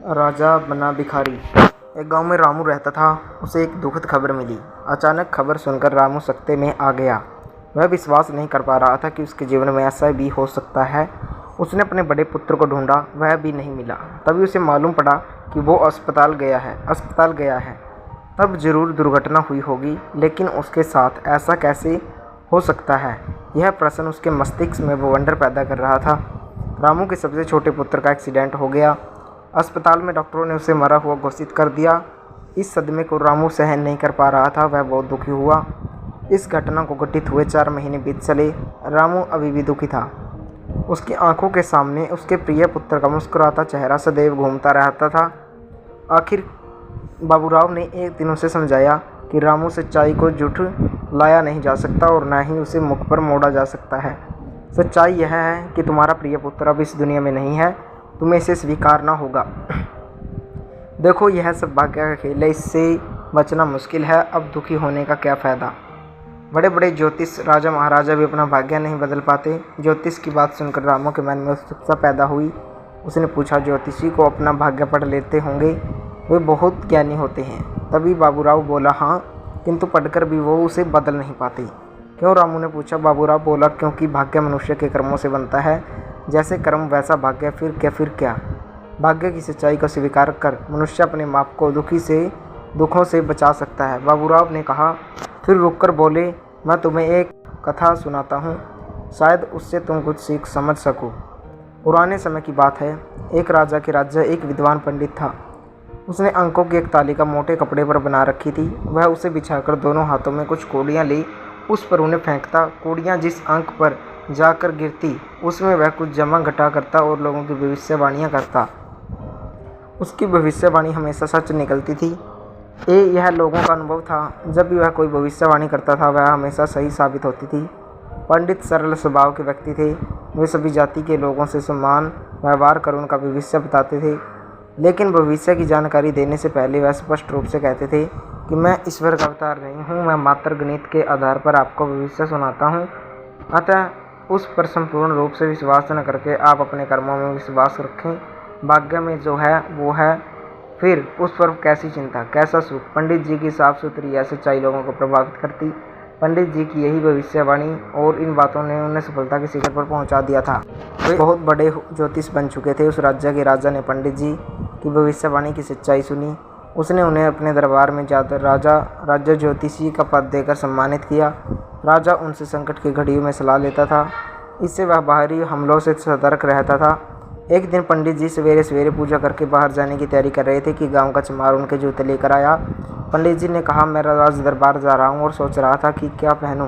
राजा बना भिखारी। एक गांव में रामू रहता था। उसे एक दुखद खबर मिली। अचानक खबर सुनकर रामू सकते में आ गया। वह विश्वास नहीं कर पा रहा था कि उसके जीवन में ऐसा भी हो सकता है। उसने अपने बड़े पुत्र को ढूंढा, वह भी नहीं मिला। तभी उसे मालूम पड़ा कि वो अस्पताल गया है। तब जरूर दुर्घटना हुई होगी, लेकिन उसके साथ ऐसा कैसे हो सकता है? यह प्रश्न उसके मस्तिष्क में बवंडर पैदा कर रहा था। रामू के सबसे छोटे पुत्र का एक्सीडेंट हो गया। अस्पताल में डॉक्टरों ने उसे मरा हुआ घोषित कर दिया। इस सदमे को रामू सहन नहीं कर पा रहा था। वह बहुत दुखी हुआ। इस घटना को घटित हुए 4 महीने बीत चले। रामू अभी भी दुखी था। उसकी आंखों के सामने उसके प्रिय पुत्र का मुस्कुराता चेहरा सदैव घूमता रहता था। आखिर बाबूराव ने एक दिन उसे समझाया कि रामू, सच्चाई को झूठ लाया नहीं जा सकता और न ही उसे मुख पर मोड़ा जा सकता है। सच्चाई यह है कि तुम्हारा प्रिय पुत्र अब इस दुनिया में नहीं है। तुम्हें इसे स्वीकारना होगा। देखो, यह सब भाग्य का खेल है, इससे बचना मुश्किल है। अब दुखी होने का क्या फ़ायदा? बड़े बड़े ज्योतिष, राजा महाराजा भी अपना भाग्य नहीं बदल पाते। ज्योतिष की बात सुनकर रामू के मन में उत्सुकता पैदा हुई। उसने पूछा, ज्योतिषी को अपना भाग्य पढ़ लेते होंगे? वे बहुत ज्ञानी होते हैं। तभी बाबूराव बोला, हाँ, किंतु पढ़कर भी वो उसे बदल नहीं पाते। क्यों? रामू ने पूछा। बाबूराव बोला, क्योंकि भाग्य मनुष्य के कर्मों से बनता है। जैसे कर्म वैसा भाग्य। फिर क्या? भाग्य की सच्चाई को स्वीकार कर मनुष्य अपने माप को दुखों से बचा सकता है। बाबूराव ने कहा। फिर रुककर बोले, मैं तुम्हें एक कथा सुनाता हूँ, शायद उससे तुम कुछ सीख समझ सको। पुराने समय की बात है। एक राजा के राज्य एक विद्वान पंडित था। उसने अंकों की एक तालिका मोटे कपड़े पर बना रखी थी। वह उसे बिछाकर दोनों हाथों में कुछ कौड़ियाँ ले उस पर उन्हें फेंकता। कौड़ियाँ जिस अंक पर जाकर गिरती, उसमें वह कुछ जमा घटा करता और लोगों की भविष्यवाणियाँ करता। उसकी भविष्यवाणी हमेशा सच निकलती थी। यह लोगों का अनुभव था। जब भी वह कोई भविष्यवाणी करता था, वह हमेशा सही साबित होती थी। पंडित सरल स्वभाव के व्यक्ति थे। वे सभी जाति के लोगों से समान व्यवहार कर उनका भविष्य बताते थे। लेकिन भविष्य की जानकारी देने से पहले वह स्पष्ट रूप से कहते थे कि मैं ईश्वर का अवतार नहीं हूँ, मैं मात्र गणित के आधार पर आपको भविष्य सुनाता हूँ। अतः उस पर संपूर्ण रूप से विश्वास न करके आप अपने कर्मों में विश्वास रखें। भाग्य में जो है वो है, फिर उस पर कैसी चिंता, कैसा सुख। पंडित जी की साफ सुथरी यह सच्चाई लोगों को प्रभावित करती। पंडित जी की यही भविष्यवाणी और इन बातों ने उन्हें सफलता के शिखर पर पहुंचा दिया था। वे बहुत बड़े ज्योतिष बन चुके थे। उस राज्य के राजा ने पंडित जी की भविष्यवाणी की सच्चाई सुनी। उसने उन्हें अपने दरबार में जाकर राज्य ज्योतिषी का पद देकर सम्मानित किया। राजा उनसे संकट की घड़ियों में सलाह लेता था। इससे वह बाहरी हमलों से सतर्क रहता था। एक दिन पंडित जी सवेरे सवेरे पूजा करके बाहर जाने की तैयारी कर रहे थे कि गांव का चमार उनके जूते लेकर आया। पंडित जी ने कहा, मैं राज दरबार जा रहा हूँ और सोच रहा था कि क्या पहनूं।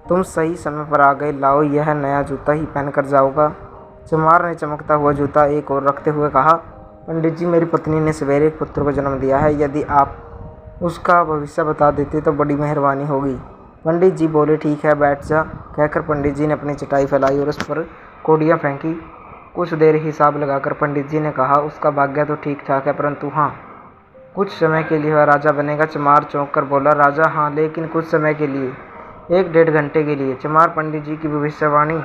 तुम सही समय पर आ गए। लाओ, यह नया जूता ही पहन कर जाऊँगा। चमार ने चमकता हुआ जूता एक और रखते हुए कहा, पंडित जी, मेरी पत्नी ने सवेरे एक पुत्र को जन्म दिया है। यदि आप उसका भविष्य बता देते तो बड़ी मेहरबानी होगी। पंडित जी बोले, ठीक है, बैठ जा। कहकर पंडित जी ने अपनी चटाई फैलाई और उस पर कौड़ियाँ फेंकी। कुछ देर हिसाब लगाकर पंडित जी ने कहा, उसका भाग्य तो ठीक ठाक है, परंतु हाँ, कुछ समय के लिए वह राजा बनेगा। चमार चौंक कर बोला, राजा? हाँ, लेकिन कुछ समय के लिए, 1-1.5 घंटे के लिए। चमार पंडित जी की भविष्यवाणी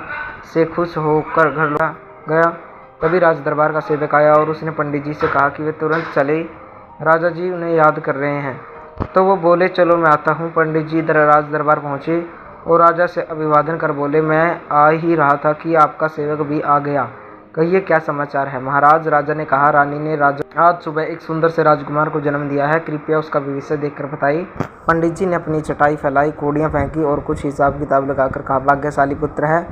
से खुश होकर घर लौट गया। तभी राज दरबार का सेवक आया और उसने पंडित जी से कहा कि वे तुरंत चले, राजा जी उन्हें याद कर रहे हैं। तो वो बोले, चलो मैं आता हूँ। पंडित जी राज दरबार पहुँचे और राजा से अभिवादन कर बोले, मैं आ ही रहा था कि आपका सेवक भी आ गया। कहिए, क्या समाचार है? महाराज, राजा ने कहा, रानी ने आज सुबह एक सुंदर से राजकुमार को जन्म दिया है। कृपया उसका भविष्य देखकर बताइए। पंडित जी ने अपनी चटाई फैलाई, कौड़ियाँ फेंकी और कुछ हिसाब किताब लगाकर कहा, भाग्यशाली पुत्र है,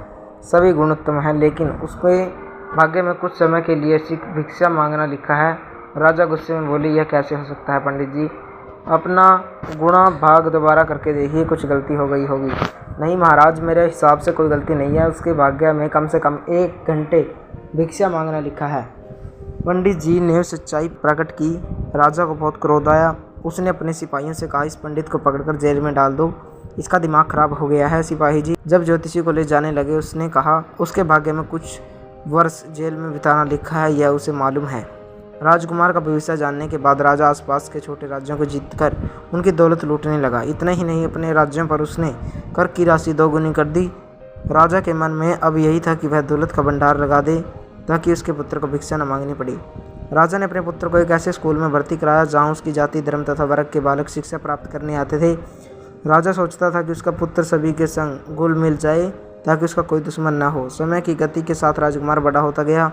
सभी गुण उत्तम है, लेकिन उसके भाग्य में कुछ समय के लिए भिक्षा मांगना लिखा है। राजा गुस्से में बोले, यह कैसे हो सकता है पंडित जी? अपना गुणा भाग दोबारा करके देखिए, कुछ गलती हो गई होगी। नहीं महाराज, मेरे हिसाब से कोई गलती नहीं है। उसके भाग्य में कम से कम 1 घंटे भिक्षा मांगना लिखा है। पंडित जी ने सच्चाई प्रकट की। राजा को बहुत क्रोध आया। उसने अपने सिपाहियों से कहा, इस पंडित को पकड़कर जेल में डाल दो, इसका दिमाग खराब हो गया है। सिपाही जी जब ज्योतिषी को ले जाने लगे, उसने कहा, उसके भाग्य में कुछ वर्ष जेल में बिताना लिखा है, यह उसे मालूम है। राजकुमार का भविष्य जानने के बाद राजा आसपास के छोटे राज्यों को जीतकर उनकी दौलत लूटने लगा। इतना ही नहीं, अपने राज्यों पर उसने कर की राशि 2 गुनी कर दी। राजा के मन में अब यही था कि वह दौलत का भंडार लगा दे ताकि उसके पुत्र को भिक्षा न मांगनी पड़ी। राजा ने अपने पुत्र को एक ऐसे स्कूल में भर्ती कराया जहाँ उसकी जाति, धर्म तथा वर्ग के बालक शिक्षा प्राप्त करने आते थे। राजा सोचता था कि उसका पुत्र सभी के संग घुल मिल जाए ताकि उसका कोई दुश्मन न हो। समय की गति के साथ राजकुमार बड़ा होता गया।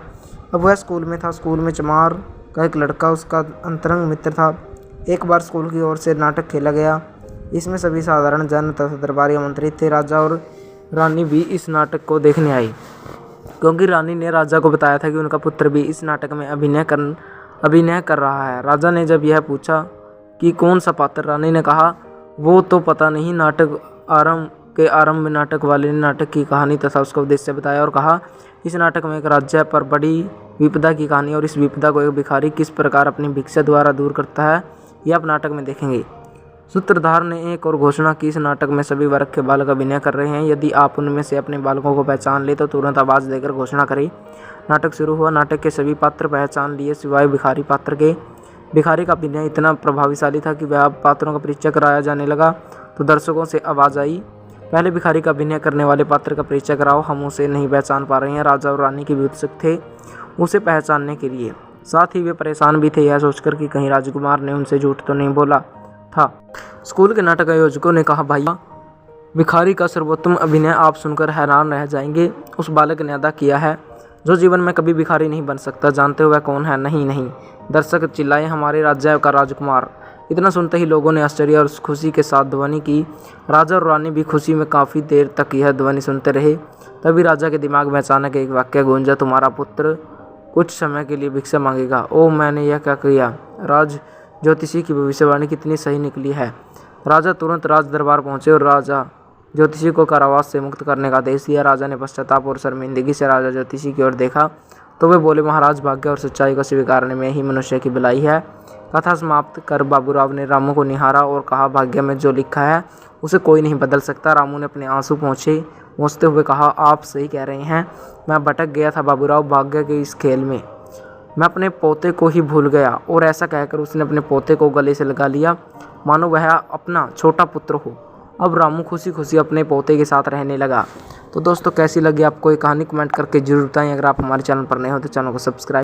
अब वह स्कूल में था। स्कूल में चमार का एक लड़का उसका अंतरंग मित्र था। एक बार स्कूल की ओर से नाटक खेला गया। इसमें सभी साधारण जन तथा दरबारी आमंत्रित थे। राजा और रानी भी इस नाटक को देखने आई, क्योंकि रानी ने राजा को बताया था कि उनका पुत्र भी इस नाटक में अभिनय कर रहा है। राजा ने जब यह पूछा कि कौन सा पात्र, रानी ने कहा वो तो पता नहीं। नाटक आरंभ में नाटक वाले ने नाटक की कहानी तथा उसका उद्देश्य बताया और कहा, इस नाटक में एक राज्य पर बड़ी विपदा की कहानी और इस विपदा को एक भिखारी किस प्रकार अपनी भिक्षा द्वारा दूर करता है, यह आप नाटक में देखेंगे। सूत्रधार ने एक और घोषणा की, इस नाटक में सभी वर्ग के बालक अभिनय कर रहे हैं। यदि आप उनमें से अपने बालकों को पहचान ले तो तुरंत आवाज़ देकर घोषणा करें। नाटक शुरू हुआ। नाटक के सभी पात्र पहचान लिए सिवाय भिखारी पात्र के। भिखारी का अभिनय इतना प्रभावशाली था कि वह पात्रों का परिचय कराया जाने लगा तो दर्शकों से आवाज़ आई, पहले भिखारी का अभिनय करने वाले पात्र का परिचय कराओ, हम उसे नहीं पहचान पा रहे हैं। राजा और रानी की भी उत्सुक थे उसे पहचानने के लिए, साथ ही वे परेशान भी थे यह सोचकर कि कहीं राजकुमार ने उनसे झूठ तो नहीं बोला था। स्कूल के नाटक आयोजकों ने कहा, भाई भिखारी का सर्वोत्तम अभिनय आप सुनकर हैरान रह जाएंगे। उस बालक ने अदा किया है जो जीवन में कभी भिखारी नहीं बन सकता। जानते हो वह कौन है? नहीं। दर्शक चिल्लाए, हमारे राज्य का राजकुमार। इतना सुनते ही लोगों ने आश्चर्य और खुशी के साथ ध्वनि की। राजा और रानी भी खुशी में काफ़ी देर तक यह ध्वनि सुनते रहे। तभी राजा के दिमाग में अचानक एक वाक्य गूंजा, तुम्हारा पुत्र कुछ समय के लिए भिक्षा मांगेगा। ओह, मैंने यह क्या किया? राज ज्योतिषी की भविष्यवाणी कितनी सही निकली है। राजा तुरंत राज दरबार पहुंचे और राजा ज्योतिषी को कारावास से मुक्त करने का आदेश दिया। राजा ने पश्चाताप और शर्मिंदगी से राजा ज्योतिषी की ओर देखा तो वे बोले, महाराज, भाग्य और सच्चाई को स्वीकारने में ही मनुष्य की भलाई है। कथा समाप्त कर बाबूराव ने रामू को निहारा और कहा, भाग्य में जो लिखा है उसे कोई नहीं बदल सकता। रामू ने अपने आंसू पोंछते हुए कहा, आप सही कह रहे हैं, मैं भटक गया था बाबूराव भाग्य के इस खेल में। मैं अपने पोते को ही भूल गया। और ऐसा कहकर उसने अपने पोते को गले से लगा लिया मानो वह अपना छोटा पुत्र हो। अब रामू खुशी खुशी अपने पोते के साथ रहने लगा। तो दोस्तों, कैसी लगी आपको ये कहानी? कमेंट करके जरूर बताएं। अगर आप हमारे चैनल पर नए हो तो चैनल को सब्सक्राइब